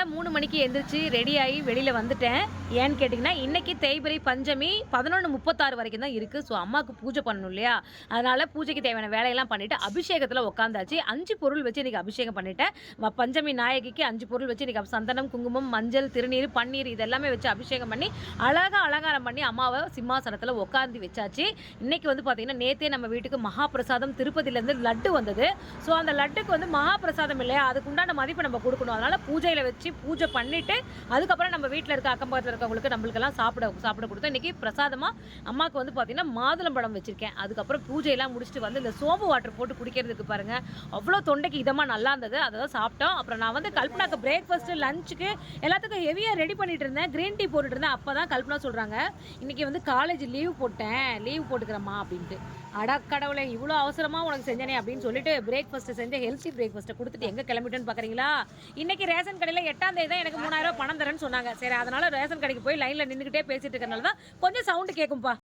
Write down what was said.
காலை 3 மணிக்கு எந்திரிச்சு ரெடி ஆகி வெளியில் வந்துட்டேன். ஏன்னு கேட்டிங்கன்னா, இன்னைக்கு தேய்பிறை பஞ்சமி 11:36 வரைக்கும் தான் இருக்குது. ஸோ அம்மாவுக்கு பூஜை பண்ணணும் இல்லையா? அதனால் பூஜைக்கு தேவையான வேலையெல்லாம் பண்ணிவிட்டு அபிஷேகத்தில் உட்காந்தாச்சு. 5 பொருள் வச்சு இன்றைக்கி அபிஷேகம் பண்ணிட்டேன். பஞ்சமி நாயகிக்கு 5 பொருள் வச்சு இன்றைக்கி சந்தனம், குங்குமம், மஞ்சள், திருநீர், பன்னீர் இதெல்லாமே வச்சு அபிஷேகம் பண்ணி அழகாக அலங்காரம் பண்ணி அம்மாவை சிம்மாசனத்தில் உட்காந்து வச்சாச்சு. இன்றைக்கி வந்து பார்த்திங்கன்னா, நேற்றே நம்ம வீட்டுக்கு மகாபிரசாதம் திருப்பதியிலேருந்து லட்டு வந்தது. ஸோ அந்த லட்டுக்கு வந்து மகாபிரசாதம் இல்லையா, அதுக்குண்டான மதிப்பு நம்ம கொடுக்கணும். அதனால் பூஜையில் வச்சு பூஜை பண்ணிவிட்டு அதுக்கப்புறம் நம்ம வீட்டில் இருக்க அக்கம் பக்கத்தில் இருக்கவங்களுக்கு நம்மளுக்கெல்லாம் சாப்பிட கொடுத்தோம். இன்றைக்கி பிரசாதமாக அம்மாவுக்கு வந்து பார்த்திங்கன்னா மாதுளம்பழம் வச்சுருக்கேன். அதுக்கப்புறம் பூஜையெல்லாம் முடிச்சுட்டு வந்து இந்த சோம்பு வாட்டர் போட்டு குடிக்கிறதுக்கு பாருங்கள், அவ்வளோ தொண்டைக்கு இதமாக நல்லா இருந்தது. அதை தான் சாப்பிட்டோம். அப்புறம் நான் வந்து கல்பனாக்கு பிரேக்ஃபாஸ்ட்டு லஞ்சுக்கு எல்லாத்துக்கும் ஹெவியாக ரெடி பண்ணிட்டு இருந்தேன். க்ரீன் டீ போட்டுட்டு இருந்தேன். அப்போ தான் கல்பனா சொல்கிறாங்க, இன்றைக்கி வந்து காலேஜ் லீவ் போட்டுக்கிறேம்மா அப்படின்ட்டு. அடக்கடவுளை இவ்வளோ அவசரமாக உனக்கு செஞ்சனே அப்படின்னு சொல்லிட்டு பிரேக்ஃபாஸ்ட்டு செஞ்ச ஹெல்த்தி பிரேக்ஃபாஸ்ட்டை கொடுத்துட்டு எங்கே கிளம்பிட்டேன்னு பார்க்குறீங்களா? இன்றைக்கி ரேஷன் கடையில் 8ஆம் தேதி தான் எனக்கு 3000 ரூபா பணம் தரேன்னு சொன்னாங்க. சரி, அதனால் ரேஷன் கடைக்கு போய் லைனில் நின்றுக்கிட்டே பேசிட்டு இருக்கிறனால தான் கொஞ்சம் சவுண்டு கேட்கும்ப்பா.